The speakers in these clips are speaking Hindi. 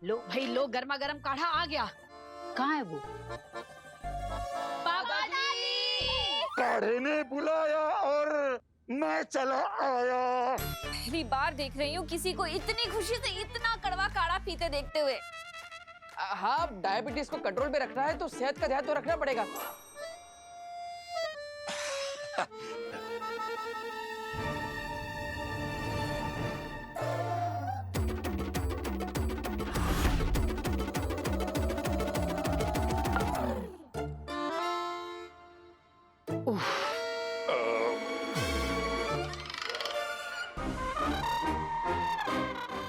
लो भाई लो, गर्मा गर्म काढ़ा आ गया। कहाँ है वो? पापा जी! काढ़े ने बुलाया और मैं चला आया। पहली बार देख रही हूँ किसी को इतनी खुशी से इतना कड़वा काढ़ा पीते देखते हुए। हाँ, डायबिटीज को कंट्रोल में रखना है तो सेहत का ध्यान तो रखना पड़ेगा।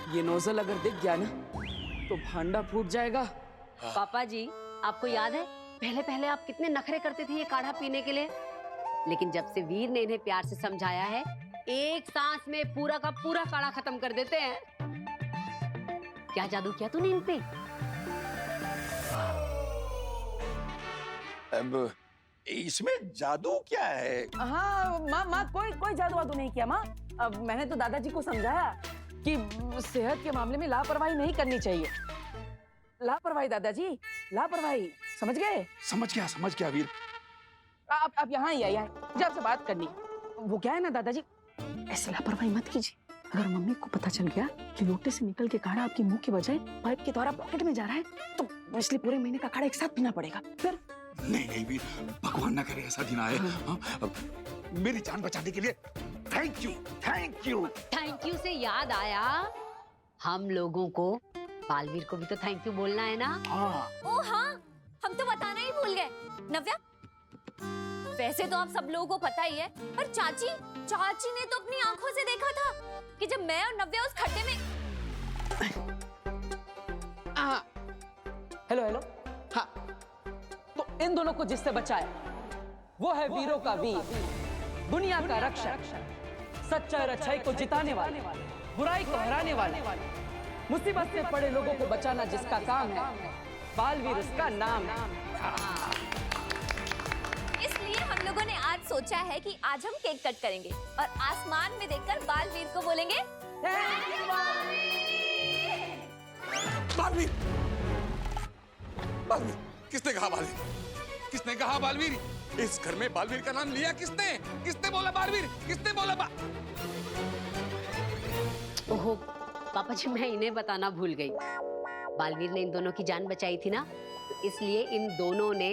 ये नोजल अगर दिख गया ना तो भांडा फूट जाएगा। पापा जी, आपको याद है पहले पहले आप कितने नखरे करते थे ये काढ़ा पीने के लिए, लेकिन जब से वीर ने इन्हें प्यार से समझाया है, एक सांस में पूरा का पूरा काढ़ा खत्म कर देते हैं। क्या जादू किया तूने इन पे? अब इसमें जादू क्या है? हाँ माँ कोई जादू वादू नहीं किया माँ। अब मैंने तो दादाजी को समझाया कि सेहत के मामले में लापरवाही नहीं करनी चाहिए। लापरवाही दादाजी, लापरवाही, समझ गए? समझ गया वीर। आप यहाँ ही आइए, मुझे आपसे बात करनी। वो क्या है ना दादाजी, ऐसे लापरवाही मत कीजिए। अगर मम्मी को पता चल गया कि लोटे से निकल के काढ़ा आपके मुंह के बजाय पाइप के द्वारा पॉकेट में जा रहा है तो इसलिए पूरे महीने का काढ़ा एक साथ पीना पड़ेगा। फिर नहीं वीर, भगवान ना करे ऐसा दिन आए। मेरी जान बचाने के लिए थैंक यू। थैंक यू से याद आया, हम लोगों को बालवीर को भी तो थैंक यू बोलना है ना। ओ हाँ, हम तो बताना ही भूल गए। नव्या, वैसे तो आप सब लोगों को पता ही है, पर चाची ने तो अपनी आंखों से देखा था कि जब मैं और नव्या उस खड्डे में। हेलो हाँ, तो इन दोनों को जिससे बचाया वो है वीरों का वीर, दुनिया का रक्षक, सच्चाई और अच्छाई को जिताने वाले, बुराई को हराने वाले, मुसीबत से पड़े लोगों को बचाना जिसका काम है, बालवीर उसका नाम है। इसलिए हम लोगों ने आज सोचा है कि आज हम केक कट करेंगे और आसमान में देखकर बालवीर को बोलेंगे बालवीर, किसने कहा बालवीर? किसने कहा बालवीर? इस घर में बालवीर का नाम लिया किसने? किसने बोला बालवीर? किसने बोला ओहो पापा जी, मैं इन्हें बताना भूल गई। बालवीर ने इन दोनों की जान बचाई थी ना, तो इसलिए इन दोनों ने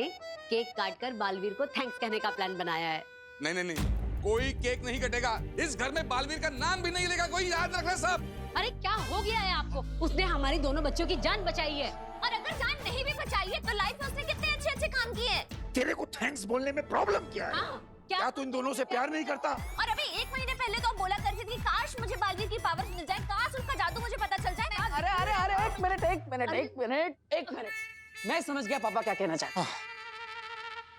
केक काटकर बालवीर को थैंक्स कहने का प्लान बनाया है। नहीं, कोई केक नहीं कटेगा। इस घर में बालवीर का नाम भी नहीं लेगा कोई, याद रखना सब। अरे क्या हो गया है आपको? उसने हमारी दोनों बच्चों की जान बचाई है। और अगर जान नहीं भी बचाई है तो लाइफ में उसने कितने अच्छे काम किए हैं। तेरे को थैंक्स बोलने में प्रॉब्लम क्या है? क्या तू इन दोनों से प्यार नहीं करता? और अभी 1 महीने पहले तो बोला करती थी काश मुझे बालवीर की पावर्स मिल जाए, काश उसका जादू मुझे पता चल जाए। अरे एक मिनट, मैं समझ गया पापा क्या कहना चाहते हैं।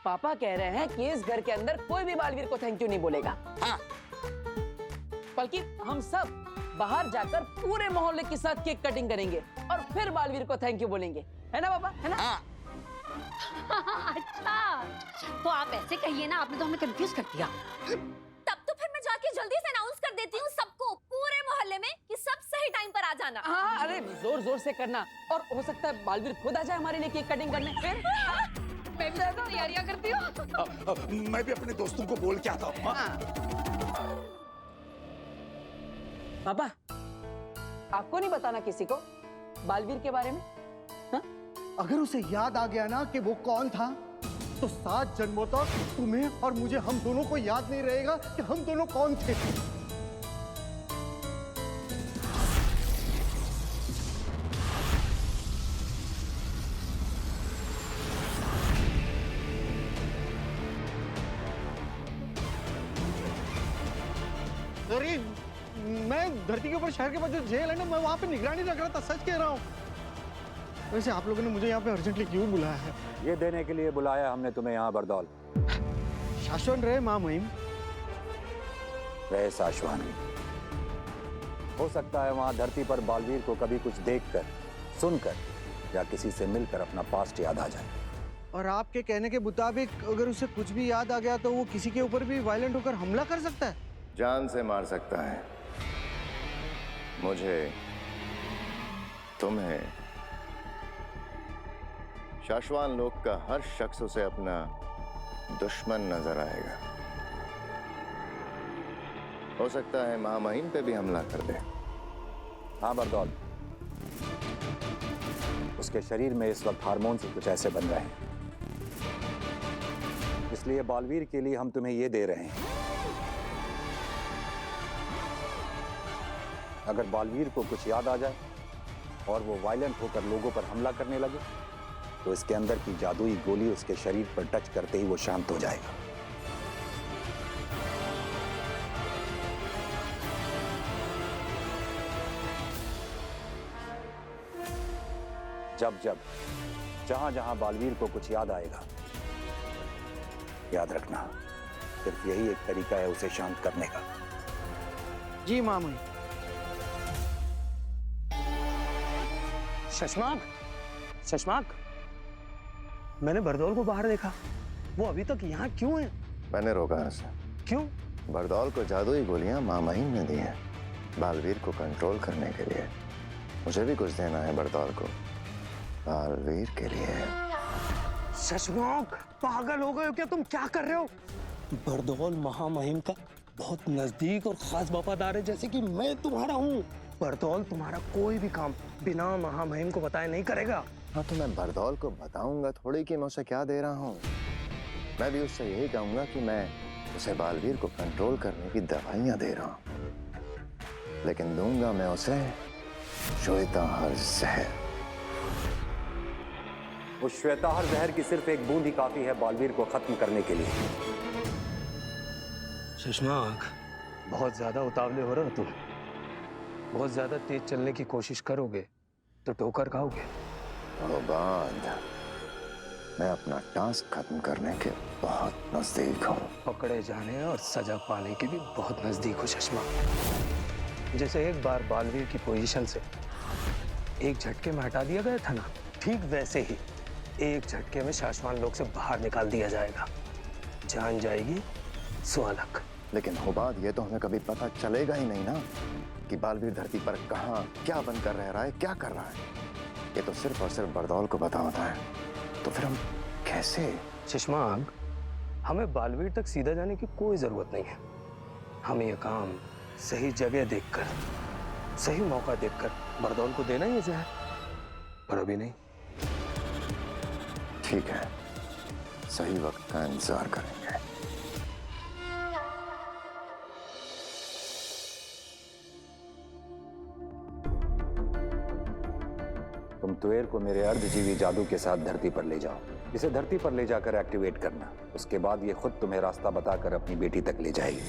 पापा कह रहे हैं कि इस घर के अंदर कोई भी बालवीर को थैंक यू नहीं बोलेगा, बल्कि हम सब बाहर जाकर पूरे मोहल्ले के साथ केक कटिंग करेंगे और फिर बालवीर को थैंक यू बोलेंगे, है ना पापा, है ना? अच्छा, तो आप ऐसे कहिए ना, आपने तो हमें कंफ्यूज कर दिया। तब तो फिर मैं जाके जल्दी से अनाउंस कर देती हूँ सबको, पूरे मोहल्ले में, कि सब सही टाइम पर आ जाना। हाँ, अरे जोर से करना, और हो सकता है बालवीर खुद आ जाए हमारे लिए केक कटिंग करने। फिर मैं भी तैयारियां करती हूँ। मैं भी अपने दोस्तों को बोल के आता हूँ। पापा, आपको नहीं बताना किसी को बालवीर के बारे में? अगर उसे याद आ गया ना कि वो कौन था, तो 7 जन्मों तक तुम्हें और मुझे, हम दोनों को याद नहीं रहेगा कि हम दोनों कौन थे। अरे मैं धरती के ऊपर शहर के पास जो जेल है ना, मैं वहां पे निगरानी रख रहा था, सच कह रहा हूँ। वैसे आप लोगों ने मुझे यहाँ पे अर्जेंटली क्यों बुलाया है? ये देने के लिए बुलाया हमने तुम्हें यहाँ बरदौल। शाश्वन रहे माँ महिम। रहे साशवानी। हो सकता है वहां धरती पर बालवीर को कभी कुछ देखकर, सुनकर या किसी से मिलकर अपना पास्ट याद आ जाए। और आपके कहने के मुताबिक अगर उसे कुछ भी याद आ गया तो वो किसी के ऊपर भी वायलेंट होकर हमला कर सकता है? जान से मार सकता है। मुझे, तुम्हें शाश्वान लोक का हर शख्स उसे अपना दुश्मन नजर आएगा। हो सकता है महामहिम पे भी हमला कर दे। हाँ बरदौल, उसके शरीर में इस वक्त हार्मोन से कुछ ऐसे बन रहे हैं, इसलिए बालवीर के लिए हम तुम्हें ये दे रहे हैं। अगर बालवीर को कुछ याद आ जाए और वो वायलेंट होकर लोगों पर हमला करने लगे तो इसके अंदर की जादुई गोली उसके शरीर पर टच करते ही वो शांत हो जाएगा। जब जब जहां जहां बालवीर को कुछ याद आएगा, याद रखना सिर्फ यही एक तरीका है उसे शांत करने का। जी मामू। शशमाक, शशमाक, मैंने बरदौल को बाहर देखा, वो अभी तक यहाँ क्यों है? मैंने रोका उसे। क्यों? बरदौल को जादुई गोलियां महामहिम ने दी हैं बालवीर को कंट्रोल करने के लिए। मुझे भी कुछ देना है बरदौल को बालवीर के लिए। शशमाक, पागल हो गए हो क्या तुम? क्या कर रहे हो? बरदौल महामहिम का बहुत नजदीक और खास वफादार है, जैसे कि मैं तुम्हारा हूँ। बरदौल तुम्हारा कोई भी काम बिना महामहिम को बताए नहीं करेगा। हाँ तो मैं बरदौल को बताऊंगा थोड़ी कि मैं उसे क्या दे रहा हूँ। मैं भी उससे यही कहूंगा कि मैं उसे बालवीर को कंट्रोल करने की दवाइयां दे रहा हूँ, लेकिन दूंगा मैं उसे श्वेताहार जहर। उस श्वेताहार जहर की सिर्फ एक बूंद ही काफी है बालवीर को खत्म करने के लिए। शशमाक, बहुत ज्यादा उतावले हो रहे हो तुम। बहुत ज्यादा तेज चलने की कोशिश करोगे तो ठोकर खाओगे। बाद मैं अपना टास्क खत्म करने के बहुत नजदीक हूँ। पकड़े जाने और सजा पाने के भी बहुत नजदीक हो चश्मा। जैसे एक बार बालवीर की पोजीशन से एक झटके में हटा दिया गया था ना, ठीक वैसे ही एक झटके में शाश्वान लोक से बाहर निकाल दिया जाएगा। जान जाएगी सुअलक। लेकिन होबाद ये तो हमें कभी पता चलेगा ही नहीं ना कि बालवीर धरती पर कहाँ क्या बनकर रह रहा है, क्या कर रहा है। ये तो सिर्फ और सिर्फ बरदौल को पता होता है। तो फिर हम कैसे? शशमाग, हमें बालवीर तक सीधा जाने की कोई जरूरत नहीं है। हमें यह काम सही जगह देखकर, सही मौका देखकर बरदौल को देना ही है जहर, पर अभी नहीं। ठीक है, सही वक्त का इंतजार करेंगे। तुम तुएर को मेरे अर्धजीवी जादू के साथ धरती पर ले जाओ। इसे धरती पर ले जाकर एक्टिवेट करना। उसके बाद ये खुद तुम्हें रास्ता बताकर अपनी बेटी तक ले जाएगी।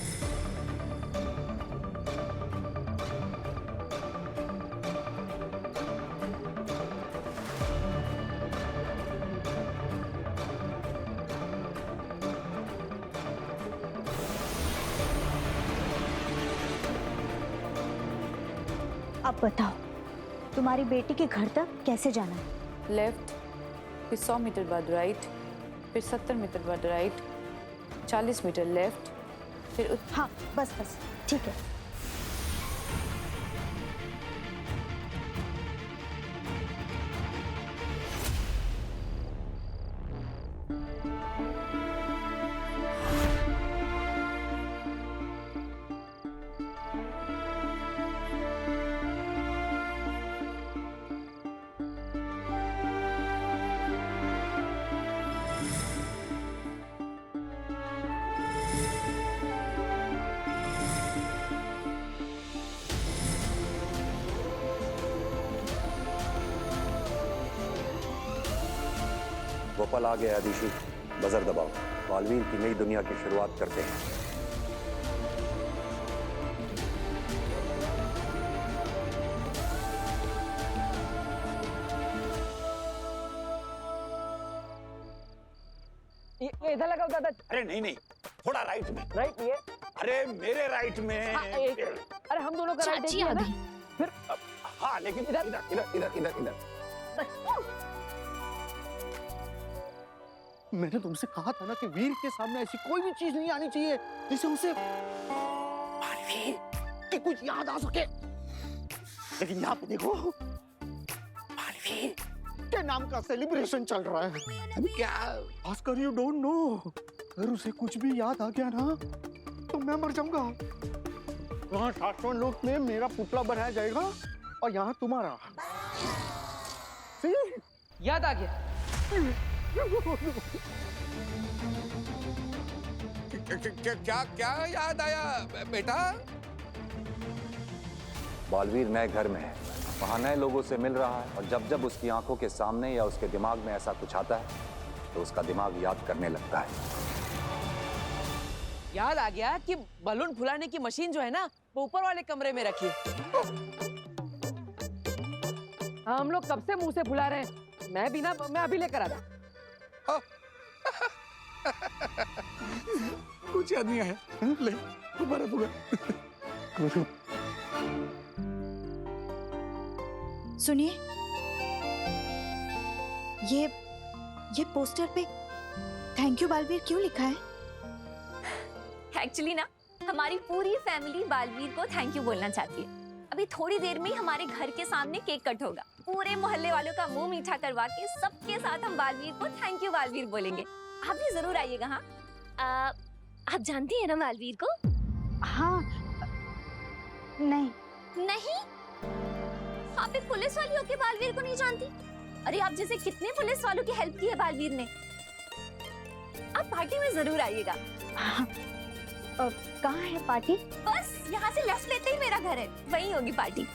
अब बताओ, तुम्हारी बेटी के घर तक कैसे जाना है? लेफ्ट, फिर 100 मीटर बाद राइट, फिर 70 मीटर बाद राइट, 40 मीटर लेफ्ट, फिर हाँ बस बस ठीक है। वो पल आ गया अदिशी, बजर दबाओ। बालवीर की नई दुनिया की शुरुआत करते हैं। ये इधर लगाओ दादा। अरे नहीं नहीं, थोड़ा राइट में। राइट ये। अरे मेरे राइट में। हाँ, अरे हम दोनों का राइट चाची है ना? अभी। फिर हाँ लेकिन इधर इधर इधर इधर इधर इधर। मैंने तुमसे कहा था ना कि वीर के सामने ऐसी कोई भी चीज नहीं आनी चाहिए जिससे उसे बालवीर की कुछ याद आ सके। लेकिन यहाँ पे देखो, बालवीर उसके नाम का सेलिब्रेशन चल रहा है। अभी क्या? भास्कर, यू डोंट नो, अगर उसे कुछ भी याद आ गया ना तो मैं मर जाऊंगा। वहाँ शाश्वत लोक में मेरा पुतला बनाया जाएगा और यहाँ तुम्हारा। याद आ गया। क्या क्या याद आया बेटा? बालवीर नए घर में है, वहां नए लोगों से मिल रहा है, और जब जब उसकी आंखों के सामने या उसके दिमाग में ऐसा कुछ आता है तो उसका दिमाग याद करने लगता है। याद आ गया कि बलून फुलाने की मशीन जो है ना वो ऊपर वाले कमरे में रखी है। हम लोग कब से मुंह से फुला रहे हैं। मैं अभी लेकर आता। कुछ याद नहीं आया? ले दोबारा पूरा। सुनिए, ये पोस्टर पे थैंक यू बालवीर क्यों लिखा है? एक्चुअली ना हमारी पूरी फैमिली बालवीर को थैंक यू बोलना चाहती है। अभी थोड़ी देर में ही हमारे घर के सामने केक कट होगा। पूरे मोहल्ले वालों का मुंह मीठा करवा के सबके साथ हम बालवीर को थैंक यू बालवीर बोलेंगे। आप भी जरूर आइएगा। हाँ, आप जानती हैं ना बालवीर को? हाँ। नहीं। नहीं? आप एक पुलिस वाली होके बालवीर को नहीं जानती? अरे आप जैसे कितने पुलिस वालों की हेल्प की है बालवीर ने। आप पार्टी में जरूर आइएगा। हाँ। कहाँ है पार्टी? बस यहाँ से लेफ्ट लेते ही मेरा घर है, वहीं होगी पार्टी।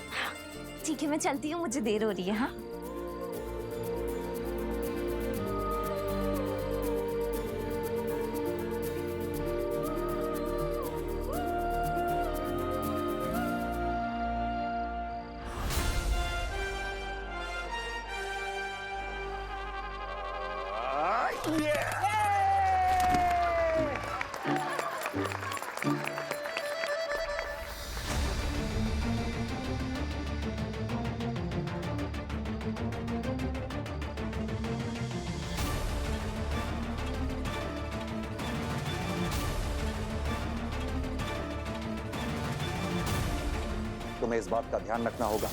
ठीक है, मैं चलती हूँ, मुझे देर हो रही है। हाँ, तुम्हें इस बात का ध्यान रखना होगा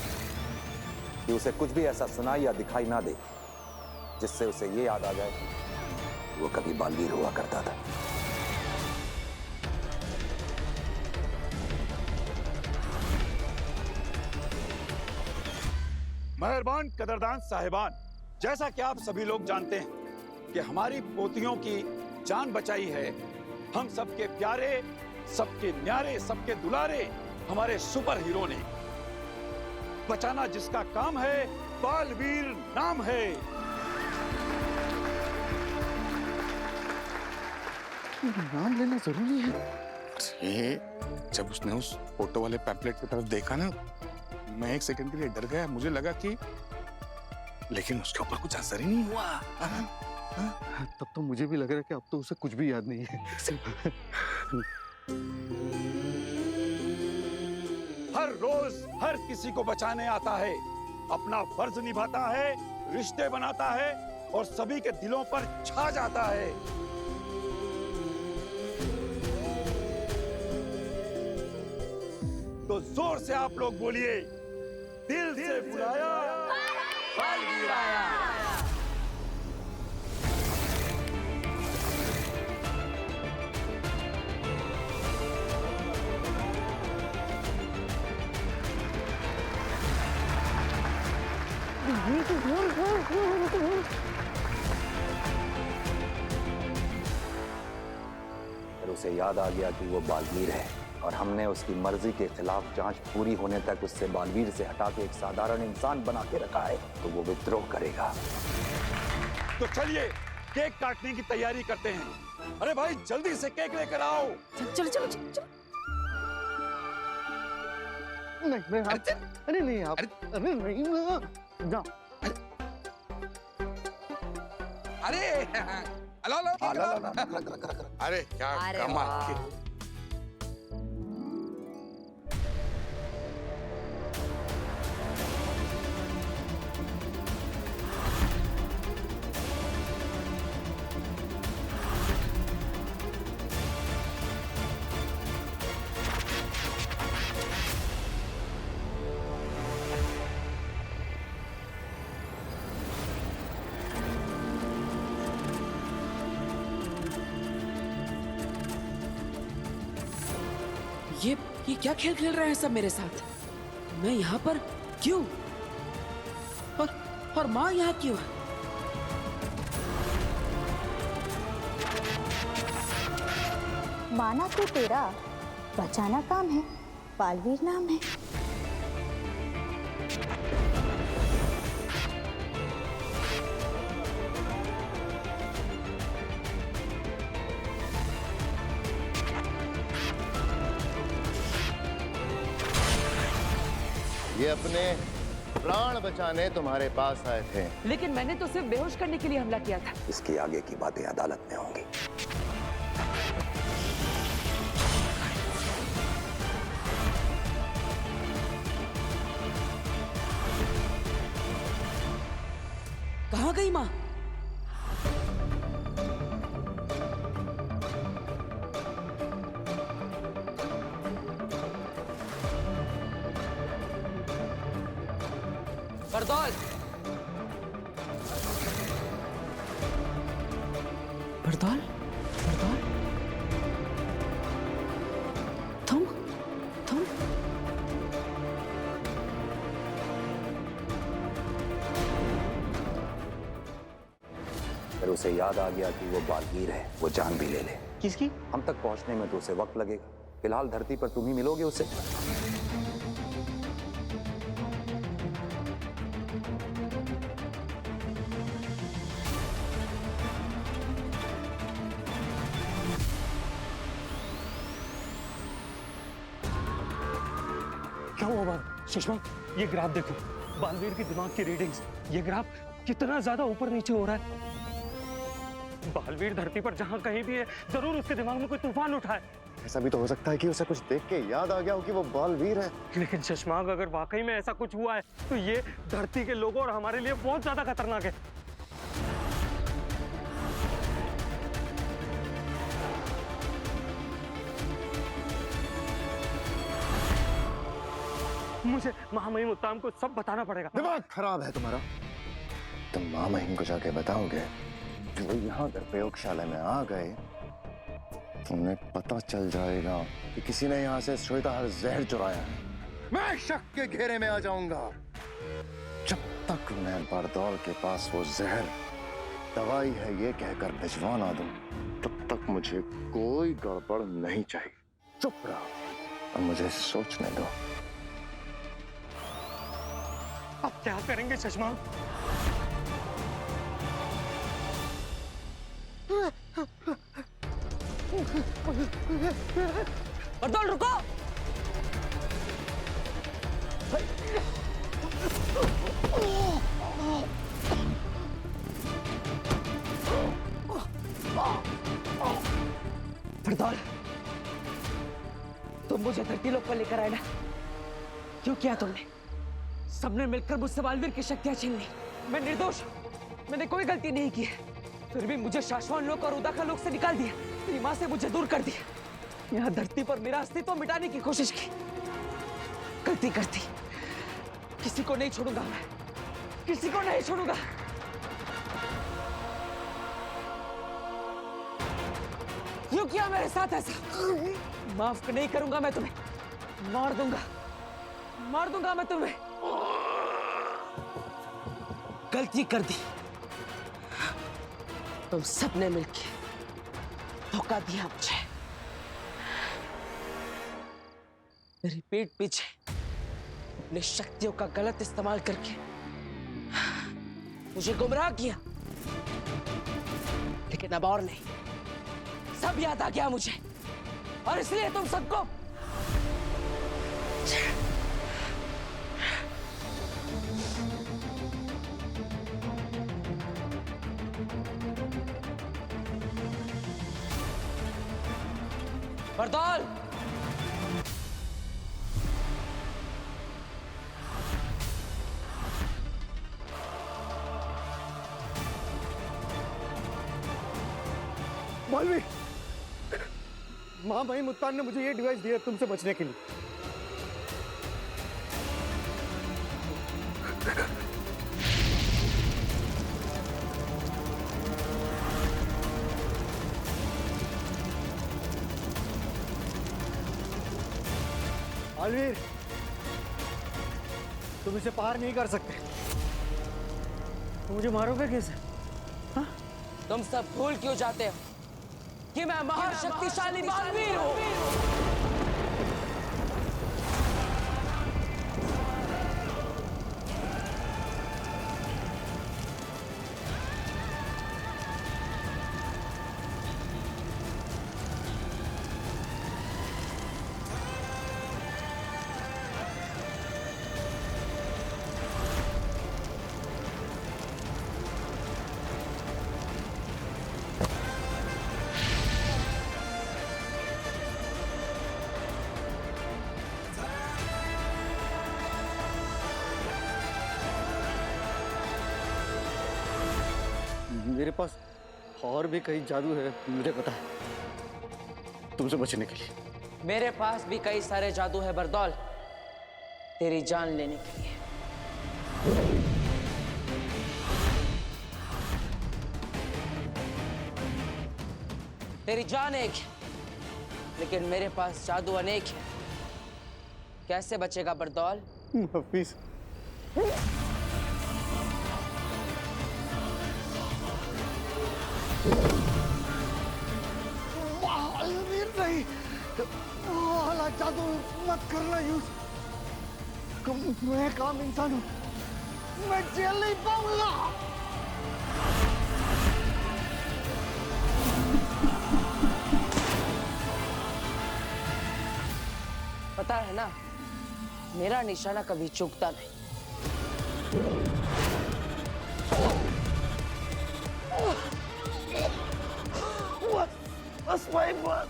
कि उसे कुछ भी ऐसा सुनाई या दिखाई ना दे जिससे उसे ये याद आ जाए कि वो कभी बालवीर हुआ करता था। मेहरबान कदरदान साहिबान, जैसा कि आप सभी लोग जानते हैं कि हमारी पोतियों की जान बचाई है हम सबके प्यारे, सबके न्यारे, सबके दुलारे हमारे सुपर हीरो ने। बचाना जिसका काम है, बालवीर नाम है। नाम लेना जरूरी है। अरे जब उसने उस फोटो वाले पैम्पलेट की तरफ देखा ना, मैं एक सेकंड के लिए डर गया। मुझे लगा कि, लेकिन उसके ऊपर कुछ असर ही नहीं हुआ। तब तो मुझे भी लग रहा है कि अब तो उसे कुछ भी याद नहीं है। हर रोज हर किसी को बचाने आता है, अपना फर्ज निभाता है, रिश्ते बनाता है और सभी के दिलों पर छा जाता है। तो जोर से आप लोग बोलिए, दिल से बुलाया, बालवीर आया। फिर उसे याद आ गया कि वो बालवीर है, और हमने उसकी मर्जी के खिलाफ जांच पूरी होने तक उससे बालवीर से हटा के एक साधारण इंसान बना के रखा है, तो वो विद्रोह करेगा। तो चलिए केक काटने की तैयारी करते हैं। अरे भाई जल्दी से केक लेकर आओ। चलो चलो चलो। नहीं, अरे नहीं आप, अरे नहीं ना, जाओ। अरे अरे क्या कमाल। ये क्या खेल खेल रहे हैं सब मेरे साथ? मैं यहाँ पर क्यों? और माँ यहाँ क्यों है? माना तो तेरा बचाना काम है, बालवीर नाम है। ये अपने प्राण बचाने तुम्हारे पास आए थे। लेकिन मैंने तो सिर्फ बेहोश करने के लिए हमला किया था। इसकी आगे की बातें अदालत में होंगी। कहाँ गई माँ? बरदौल, बरदौल, बरदौल, तुम फिर उसे याद आ गया कि वो बालवीर है, वो जान भी ले ले। किसकी? हम तक पहुंचने में तो उसे वक्त लगेगा। फिलहाल धरती पर तुम ही मिलोगे उससे। क्या हुआ बात? सुषमा, ये ग्राफ देखो, बालवीर के दिमाग की रीडिंग्स। ये ग्राफ कितना ज्यादा ऊपर नीचे हो रहा है। बालवीर धरती पर जहां कहीं भी है, जरूर उसके दिमाग में कोई तूफान उठा है। ऐसा भी तो हो सकता है कि उसे कुछ देख के याद आ गया हो कि वो बालवीर है। लेकिन शशमांक, अगर वाकई में ऐसा कुछ हुआ है तो ये धरती के लोगों और हमारे लिए बहुत ज्यादा खतरनाक है। मुझे महामहिम उत्तम को सब बताना पड़ेगा। दिमाग खराब है तुम्हारा। तुम महामहिम को जाके बताओगे कि वो यहाँ अगर प्रयोगशाला में आ गए, तुम्हें पता चल जाएगा कि किसी ने यहाँ से श्वेताहार जहर चुराया है। मैं शक के घेरे में आ जाऊंगा। जब तक मैं बरदौल के पास वो जहर दवाई है ये कहकर भिजवा ना दूं, तब तक मुझे कोई गड़बड़ नहीं चाहिए। चुप रहो और मुझे सोचने दो। अब क्या करेंगे शशमांक? बरदौल रुको! बरदौल, तुम मुझे धरती लोक पर लेकर आए ना? क्यों किया तुमने? सबने मिलकर मुझसे बालवीर की शक्तियां छीन ली। मैं निर्दोष हूं, मैंने कोई गलती नहीं की है। फिर भी मुझे शाश्वान लोक और उदाका लोक से निकाल दिया। मेरी माँ से मुझे दूर कर दिया। यहाँ धरती पर मेरा अस्तित्व मिटाने की कोशिश की। गलती करती, किसी को नहीं छोड़ूंगा मैं, किसी को नहीं छोड़ूंगा। क्यों किया मेरे साथ ऐसा? माफ नहीं करूंगा मैं तुम्हें, मार दूंगा मैं तुम्हें। गलती कर दी, तुम सबने मिलके धोखा दिया मुझे। मेरी पीठ पीछे अपनी शक्तियों का गलत इस्तेमाल करके मुझे गुमराह किया। लेकिन अब और नहीं, सब याद आ गया मुझे, और इसलिए तुम सबको बरदौल, बालवीर, महामहिम उत्तान ने मुझे ये डिवाइस दिया तुमसे बचने के लिए। बालवीर, तुम इसे पार नहीं कर सकते। तुम मुझे मारोगे कैसे? तुम सब भूल क्यों जाते हो कि मैं महाशक्तिशाली बालवीर हूँ? मेरे पास और भी कई जादू है, मुझे पता है, तुमसे बचने के लिए। मेरे पास भी कई सारे जादू है बरदौल, तेरी जान लेने के लिए। तेरी जान एक है, लेकिन मेरे पास जादू अनेक है। कैसे बचेगा बरदौल? हफीज, बालवीर नहीं, वाला जादू मत करना यूज। मैं काम इंसान हूँ, मैं जेल नहीं पाऊंगा। पता है ना, मेरा निशाना कभी चूकता नहीं। बस भाई बस।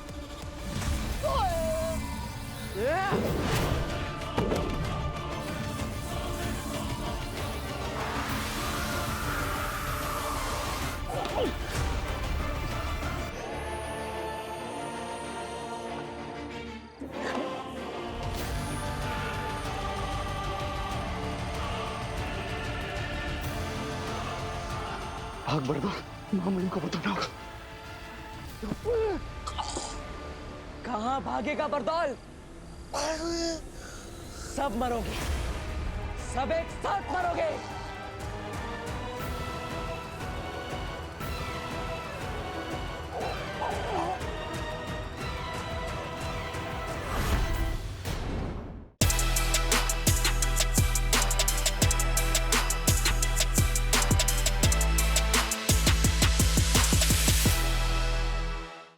भाग बरदौल, मामूली को बताना होगा। कहाँ भागेगा बरदौल? सब मरोगे, सब एक साथ मरोगे।